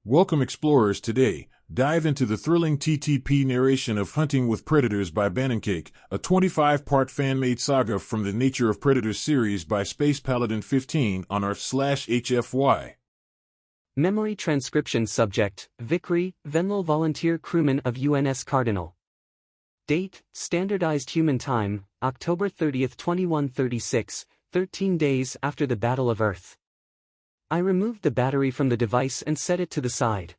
Welcome explorers. Today, dive into the thrilling TTP narration of Hunting with Predators by Banancake, a 25-part fan-made saga from the Nature of Predators series by Spacepaladin15 on r/HFY. Memory transcription subject, Vikri, Venlil volunteer crewman of UNS Cardinal. Date, standardized human time, October 30, 2136, 13 days after the Battle of Earth. I removed the battery from the device and set it to the side.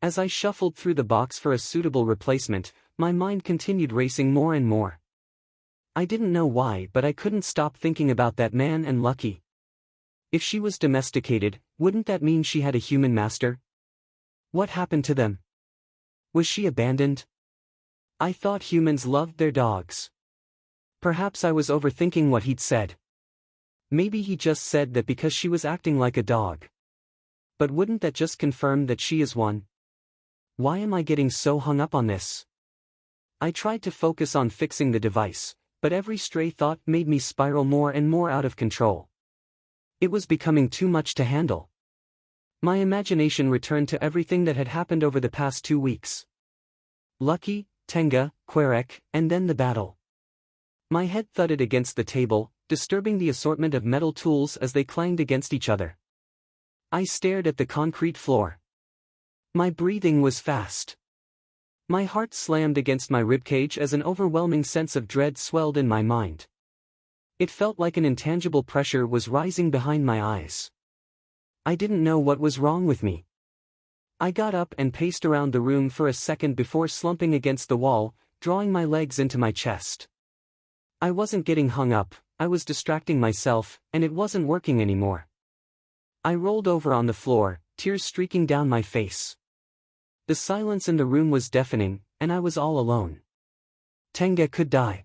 As I shuffled through the box for a suitable replacement, my mind continued racing more and more. I didn't know why, but I couldn't stop thinking about that man and Lucky. If she was domesticated, wouldn't that mean she had a human master? What happened to them? Was she abandoned? I thought humans loved their dogs. Perhaps I was overthinking what he'd said. Maybe he just said that because she was acting like a dog. But wouldn't that just confirm that she is one? Why am I getting so hung up on this? I tried to focus on fixing the device, but every stray thought made me spiral more and more out of control. It was becoming too much to handle. My imagination returned to everything that had happened over the past 2 weeks. Lucky, Tenga, Querek, and then the battle. My head thudded against the table, disturbing the assortment of metal tools as they clanged against each other. I stared at the concrete floor. My breathing was fast. My heart slammed against my ribcage as an overwhelming sense of dread swelled in my mind. It felt like an intangible pressure was rising behind my eyes. I didn't know what was wrong with me. I got up and paced around the room for a second before slumping against the wall, drawing my legs into my chest. I wasn't getting hung up, I was distracting myself, and it wasn't working anymore. I rolled over on the floor, tears streaking down my face. The silence in the room was deafening, and I was all alone. Tenga could die.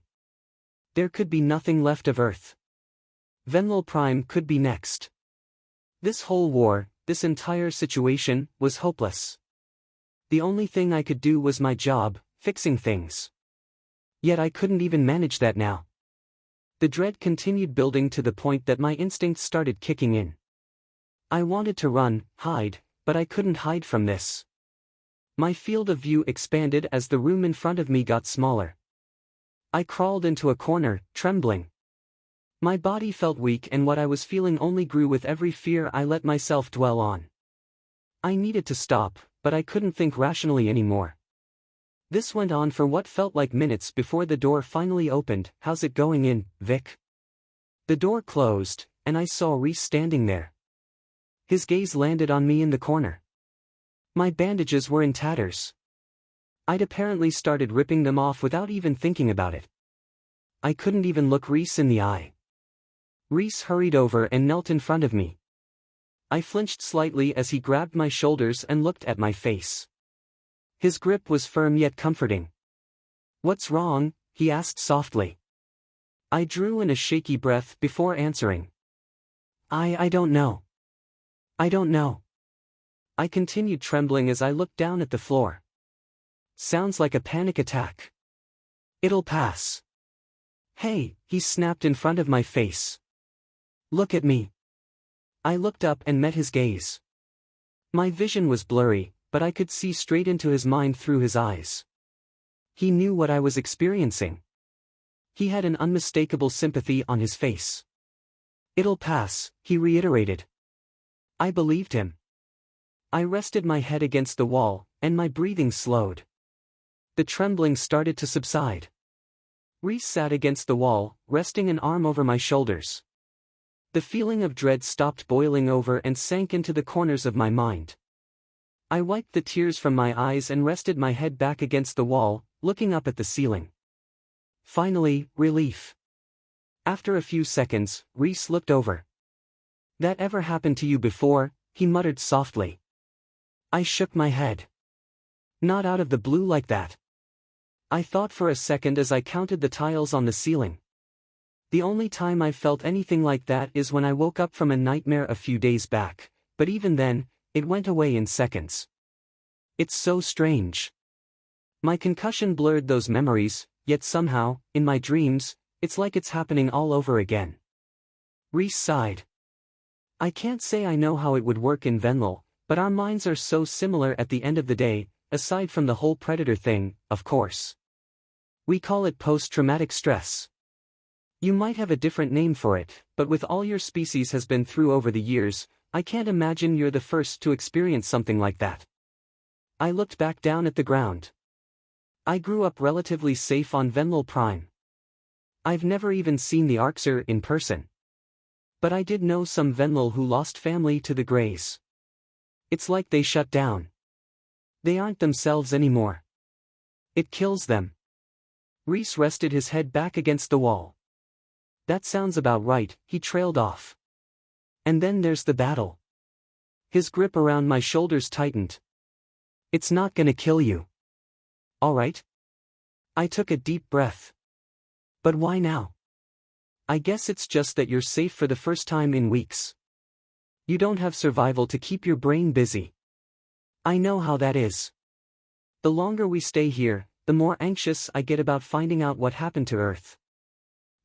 There could be nothing left of Earth. Venlil Prime could be next. This whole war, this entire situation, was hopeless. The only thing I could do was my job, fixing things. Yet I couldn't even manage that now. The dread continued building to the point that my instincts started kicking in. I wanted to run, hide, but I couldn't hide from this. My field of view expanded as the room in front of me got smaller. I crawled into a corner, trembling. My body felt weak and what I was feeling only grew with every fear I let myself dwell on. I needed to stop, but I couldn't think rationally anymore. This went on for what felt like minutes before the door finally opened. "How's it going in, Vic?" The door closed, and I saw Reese standing there. His gaze landed on me in the corner. My bandages were in tatters. I'd apparently started ripping them off without even thinking about it. I couldn't even look Reese in the eye. Reese hurried over and knelt in front of me. I flinched slightly as he grabbed my shoulders and looked at my face. His grip was firm yet comforting. "What's wrong?" he asked softly. I drew in a shaky breath before answering. I don't know. I don't know." I continued trembling as I looked down at the floor. "Sounds like a panic attack." "It'll pass." "Hey," he snapped in front of my face. "Look at me." I looked up and met his gaze. My vision was blurry, but I could see straight into his mind through his eyes. He knew what I was experiencing. He had an unmistakable sympathy on his face. "It'll pass," he reiterated. I believed him. I rested my head against the wall, and my breathing slowed. The trembling started to subside. Reese sat against the wall, resting an arm over my shoulders. The feeling of dread stopped boiling over and sank into the corners of my mind. I wiped the tears from my eyes and rested my head back against the wall, looking up at the ceiling. Finally, relief. After a few seconds, Reese looked over. "That ever happened to you before?" he muttered softly. I shook my head. "Not out of the blue like that." I thought for a second as I counted the tiles on the ceiling. The only time I felt anything like that is when I woke up from a nightmare a few days back, but even then, it went away in seconds. It's so strange. My concussion blurred those memories, yet somehow, in my dreams, it's like it's happening all over again. Reese sighed. "I can't say I know how it would work in Venlil, But our minds are so similar at the end of the day, aside from the whole predator thing, of course. We call it post-traumatic stress. You might have a different name for it, but with all your species has been through over the years, I can't imagine you're the first to experience something like that. I looked back down at the ground. I grew up relatively safe on Venlil Prime. I've never even seen the Arxer in person. But I did know some Venlil who lost family to the Greys. It's like they shut down. They aren't themselves anymore. It kills them. Reese rested his head back against the wall. That sounds about right, he trailed off. And then there's the battle. His grip around my shoulders tightened. It's not gonna kill you. All right? I took a deep breath. But why now? I guess it's just that you're safe for the first time in weeks. You don't have survival to keep your brain busy. I know how that is. The longer we stay here, the more anxious I get about finding out what happened to Earth.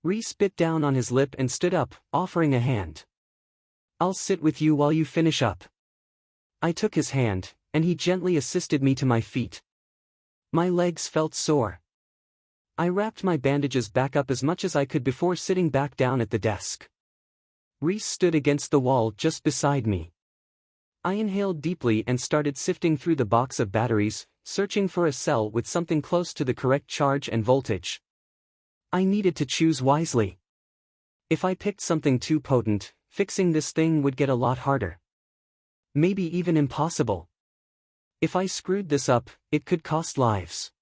Reese bit down on his lip and stood up, offering a hand. I'll sit with you while you finish up. I took his hand, and he gently assisted me to my feet. My legs felt sore. I wrapped my bandages back up as much as I could before sitting back down at the desk. Reese stood against the wall just beside me. I inhaled deeply and started sifting through the box of batteries, searching for a cell with something close to the correct charge and voltage. I needed to choose wisely. If I picked something too potent, fixing this thing would get a lot harder. Maybe even impossible. If I screwed this up, it could cost lives.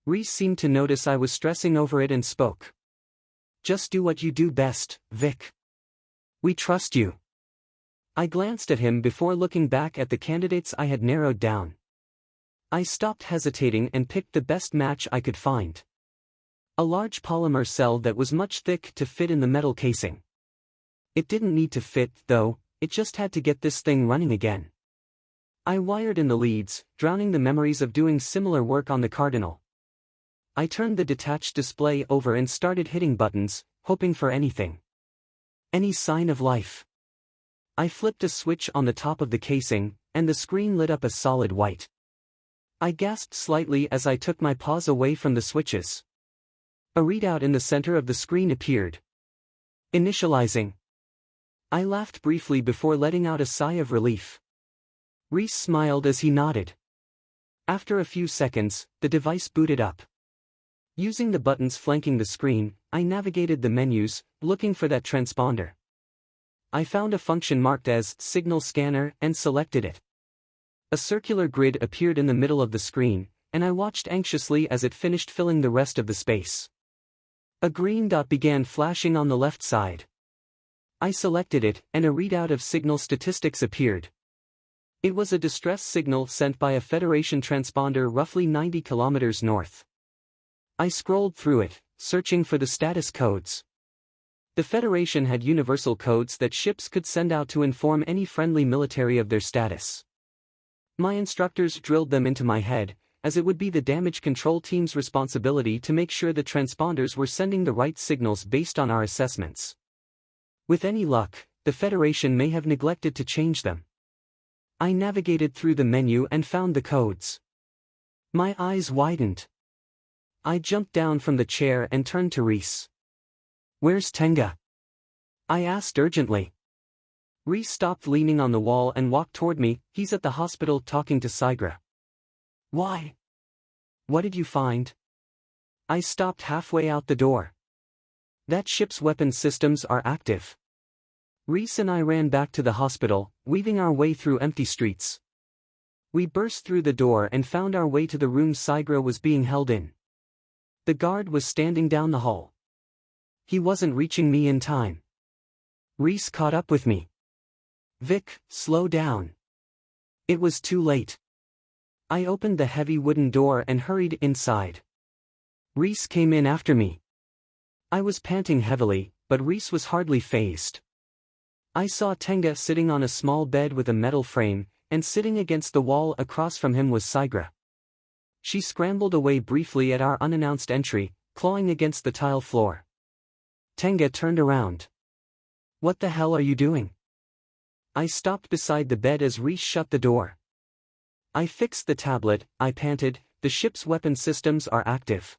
Reese seemed to notice I was stressing over it and spoke. Just do what you do best, Vic. We trust you. I glanced at him before looking back at the candidates I had narrowed down. I stopped hesitating and picked the best match I could find. A large polymer cell that was much thick to fit in the metal casing. It didn't need to fit, though, it just had to get this thing running again. I wired in the leads, drowning the memories of doing similar work on the Cardinal. I turned the detached display over and started hitting buttons, hoping for anything. Any sign of life. I flipped a switch on the top of the casing, and the screen lit up a solid white. I gasped slightly as I took my paws away from the switches. A readout in the center of the screen appeared. Initializing. I laughed briefly before letting out a sigh of relief. Reese smiled as he nodded. After a few seconds, the device booted up. Using the buttons flanking the screen, I navigated the menus, looking for that transponder. I found a function marked as Signal Scanner and selected it. A circular grid appeared in the middle of the screen, and I watched anxiously as it finished filling the rest of the space. A green dot began flashing on the left side. I selected it, and a readout of signal statistics appeared. It was a distress signal sent by a Federation transponder roughly 90 kilometers north. I scrolled through it, searching for the status codes. The Federation had universal codes that ships could send out to inform any friendly military of their status. My instructors drilled them into my head, as it would be the damage control team's responsibility to make sure the transponders were sending the right signals based on our assessments. With any luck, the Federation may have neglected to change them. I navigated through the menu and found the codes. My eyes widened. I jumped down from the chair and turned to Reese. Where's Tenga? I asked urgently. Reese stopped leaning on the wall and walked toward me. He's at the hospital talking to Sigra. Why? What did you find? I stopped halfway out the door. That ship's weapon systems are active. Reese and I ran back to the hospital, weaving our way through empty streets. We burst through the door and found our way to the room Sigra was being held in. The guard was standing down the hall. He wasn't reaching me in time. Reese caught up with me. Vic, slow down. It was too late. I opened the heavy wooden door and hurried inside. Reese came in after me. I was panting heavily, but Reese was hardly fazed. I saw Tenga sitting on a small bed with a metal frame, and sitting against the wall across from him was Sigra. She scrambled away briefly at our unannounced entry, clawing against the tile floor. Tenga turned around. What the hell are you doing? I stopped beside the bed as Reese shut the door. I fixed the tablet, I panted, the ship's weapon systems are active.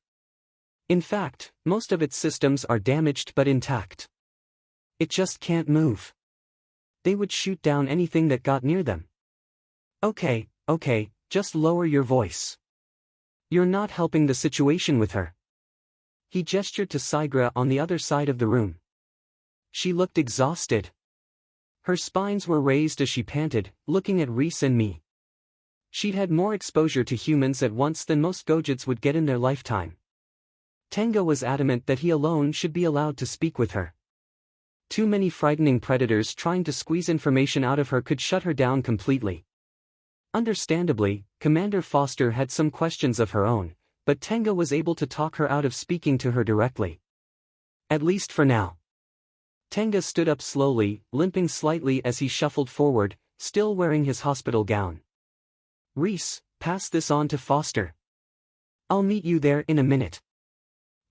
In fact, most of its systems are damaged but intact. It just can't move. They would shoot down anything that got near them. Okay, just lower your voice. You're not helping the situation with her. He gestured to Sigra on the other side of the room. She looked exhausted. Her spines were raised as she panted, looking at Reese and me. She'd had more exposure to humans at once than most Gojits would get in their lifetime. Tenga was adamant that he alone should be allowed to speak with her. Too many frightening predators trying to squeeze information out of her could shut her down completely. Understandably, Commander Foster had some questions of her own, but Tenga was able to talk her out of speaking to her directly. At least for now. Tenga stood up slowly, limping slightly as he shuffled forward, still wearing his hospital gown. Reese, pass this on to Foster. I'll meet you there in a minute.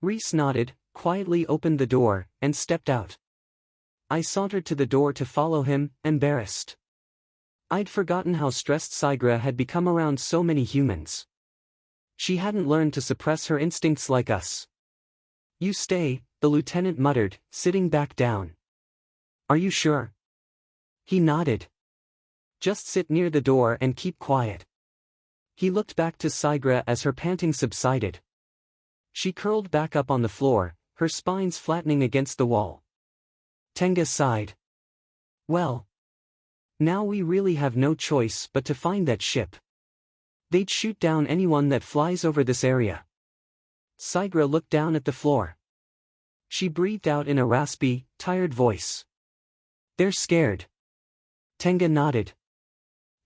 Reese nodded, quietly opened the door, and stepped out. I sauntered to the door to follow him, embarrassed. I'd forgotten how stressed Sigra had become around so many humans. She hadn't learned to suppress her instincts like us. You stay, the lieutenant muttered, sitting back down. Are you sure? He nodded. Just sit near the door and keep quiet. He looked back to Sigra as her panting subsided. She curled back up on the floor, her spines flattening against the wall. Tenga sighed. Well. Now we really have no choice but to find that ship. They'd shoot down anyone that flies over this area. Sigra looked down at the floor. She breathed out in a raspy, tired voice. They're scared. Tenga nodded.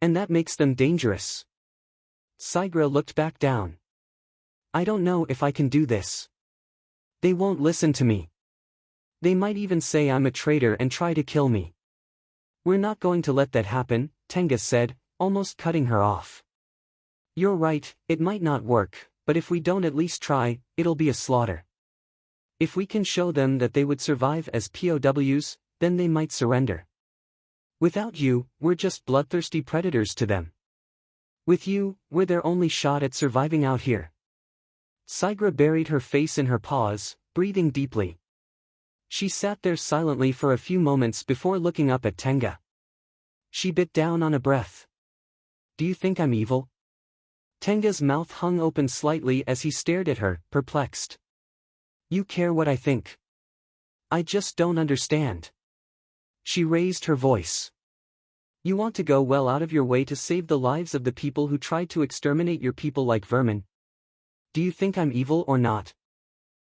And that makes them dangerous. Sigra looked back down. I don't know if I can do this. They won't listen to me. They might even say I'm a traitor and try to kill me. We're not going to let that happen, Tenga said, almost cutting her off. You're right, it might not work, but if we don't at least try, it'll be a slaughter. If we can show them that they would survive as POWs, then they might surrender. Without you, we're just bloodthirsty predators to them. With you, we're their only shot at surviving out here. Sigra buried her face in her paws, breathing deeply. She sat there silently for a few moments before looking up at Tenga. She bit down on a breath. Do you think I'm evil? Tenga's mouth hung open slightly as he stared at her, perplexed. You care what I think. I just don't understand. She raised her voice. You want to go well out of your way to save the lives of the people who tried to exterminate your people like vermin. Do you think I'm evil or not?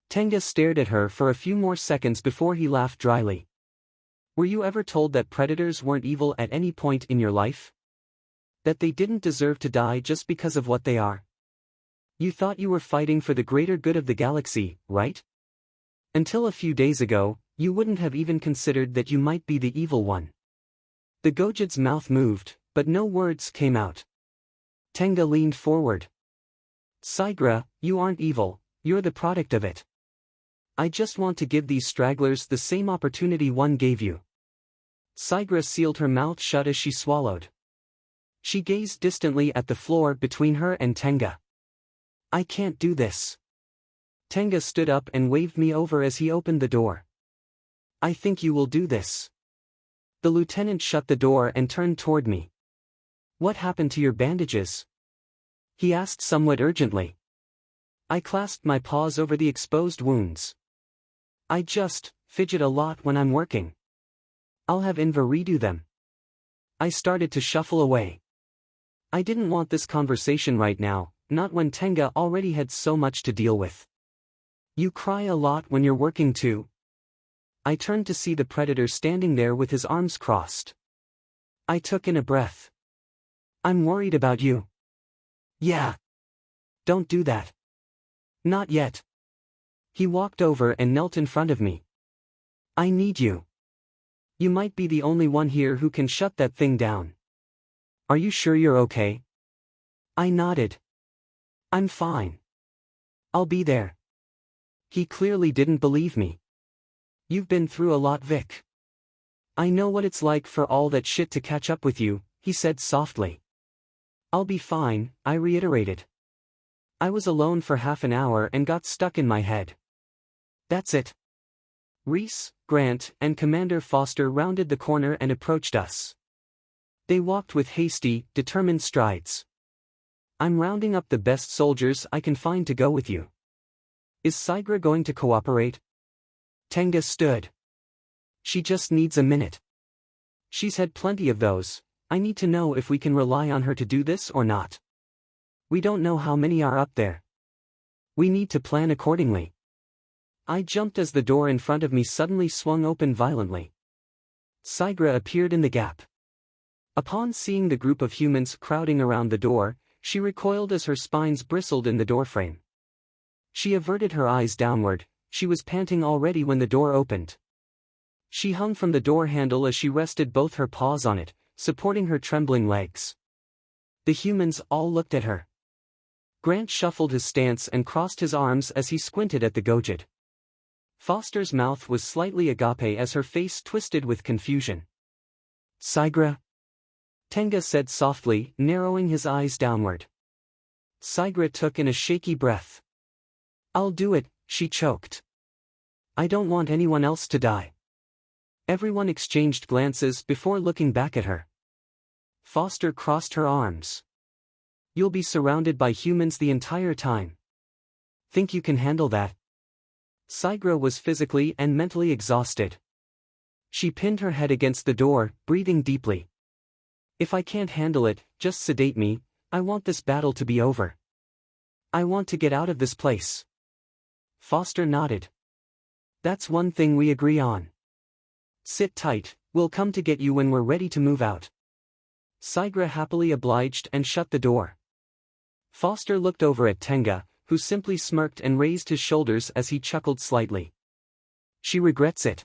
Tenga stared at her for a few more seconds before he laughed dryly. Were you ever told that predators weren't evil at any point in your life? That they didn't deserve to die just because of what they are? You thought you were fighting for the greater good of the galaxy, right? Until a few days ago, you wouldn't have even considered that you might be the evil one. The Gojid's mouth moved, but no words came out. Tenga leaned forward. Sigra, you aren't evil, you're the product of it. I just want to give these stragglers the same opportunity one gave you. Sigra sealed her mouth shut as she swallowed. She gazed distantly at the floor between her and Tenga. I can't do this. Tenga stood up and waved me over as he opened the door. I think you will do this. The lieutenant shut the door and turned toward me. What happened to your bandages? He asked somewhat urgently. I clasped my paws over the exposed wounds. I just fidget a lot when I'm working. I'll have Inva redo them. I started to shuffle away. I didn't want this conversation right now, not when Tenga already had so much to deal with. You cry a lot when you're working too. I turned to see the predator standing there with his arms crossed. I took in a breath. I'm worried about you. Yeah. Don't do that. Not yet. He walked over and knelt in front of me. I need you. You might be the only one here who can shut that thing down. Are you sure you're okay? I nodded. I'm fine. I'll be there. He clearly didn't believe me. You've been through a lot, Vic. I know what it's like for all that shit to catch up with you, he said softly. I'll be fine, I reiterated. I was alone for half an hour and got stuck in my head. That's it. Reese, Grant, and Commander Foster rounded the corner and approached us. They walked with hasty, determined strides. I'm rounding up the best soldiers I can find to go with you. Is Sigra going to cooperate? Tenga stood. She just needs a minute. She's had plenty of those. I need to know if we can rely on her to do this or not. We don't know how many are up there. We need to plan accordingly. I jumped as the door in front of me suddenly swung open violently. Sigra appeared in the gap. Upon seeing the group of humans crowding around the door, she recoiled as her spines bristled in the doorframe. She averted her eyes downward. She was panting already when the door opened. She hung from the door handle as she rested both her paws on it, supporting her trembling legs. The humans all looked at her. Grant shuffled his stance and crossed his arms as he squinted at the Gojid. Foster's mouth was slightly agape as her face twisted with confusion. Sigra? Tenga said softly, narrowing his eyes downward. Sigra took in a shaky breath. I'll do it, she choked. I don't want anyone else to die. Everyone exchanged glances before looking back at her. Foster crossed her arms. You'll be surrounded by humans the entire time. Think you can handle that? Sigra was physically and mentally exhausted. She pinned her head against the door, breathing deeply. If I can't handle it, just sedate me. I want this battle to be over. I want to get out of this place. Foster nodded. That's one thing we agree on. Sit tight, we'll come to get you when we're ready to move out. Sigra happily obliged and shut the door. Foster looked over at Tenga, who simply smirked and raised his shoulders as he chuckled slightly. She regrets it.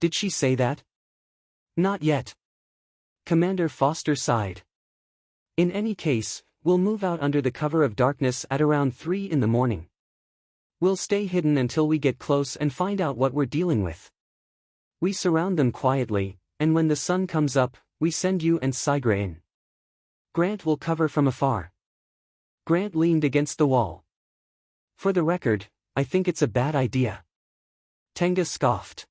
Did she say that? Not yet. Commander Foster sighed. In any case, we'll move out under the cover of darkness at around 3 in the morning. We'll stay hidden until we get close and find out what we're dealing with. We surround them quietly, and when the sun comes up, we send you and Sigra in. Grant will cover from afar. Grant leaned against the wall. For the record, I think it's a bad idea. Tenga scoffed.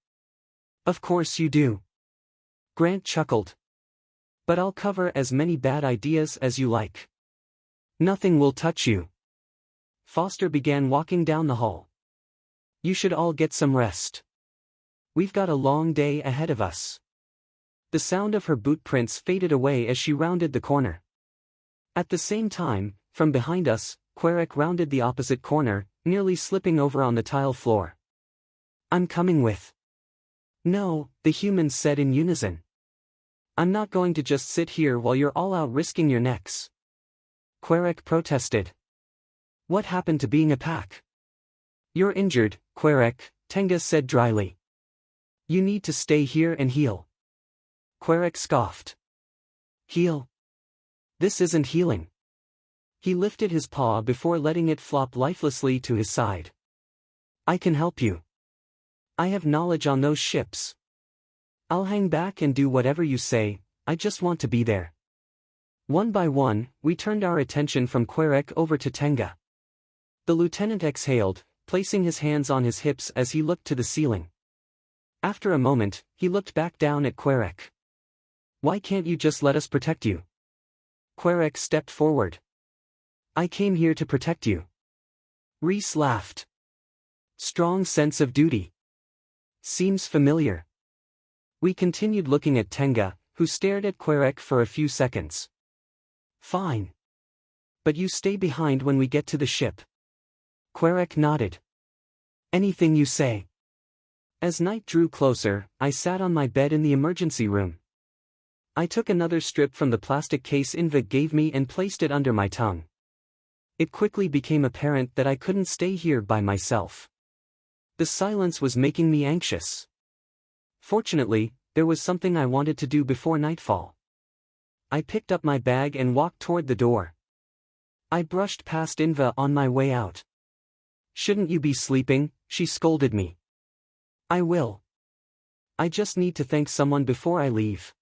Of course you do. Grant chuckled. But I'll cover as many bad ideas as you like. Nothing will touch you. Foster began walking down the hall. You should all get some rest. We've got a long day ahead of us. The sound of her boot prints faded away as she rounded the corner. At the same time, from behind us, Querek rounded the opposite corner, nearly slipping over on the tile floor. I'm coming with. No, the humans said in unison. I'm not going to just sit here while you're all out risking your necks. Querek protested. What happened to being a pack? You're injured, Querek, Tenga said dryly. You need to stay here and heal. Querek scoffed. Heal? This isn't healing. He lifted his paw before letting it flop lifelessly to his side. I can help you. I have knowledge on those ships. I'll hang back and do whatever you say, I just want to be there. One by one, we turned our attention from Querek over to Tenga. The lieutenant exhaled, placing his hands on his hips as he looked to the ceiling. After a moment, he looked back down at Querek. Why can't you just let us protect you? Querek stepped forward. I came here to protect you. Reese laughed. Strong sense of duty. Seems familiar. We continued looking at Tenga, who stared at Querek for a few seconds. Fine. But you stay behind when we get to the ship. Querek nodded. Anything you say. As night drew closer, I sat on my bed in the emergency room. I took another strip from the plastic case Inva gave me and placed it under my tongue. It quickly became apparent that I couldn't stay here by myself. The silence was making me anxious. Fortunately, there was something I wanted to do before nightfall. I picked up my bag and walked toward the door. I brushed past Inva on my way out. Shouldn't you be sleeping? She scolded me. I will. I just need to thank someone before I leave.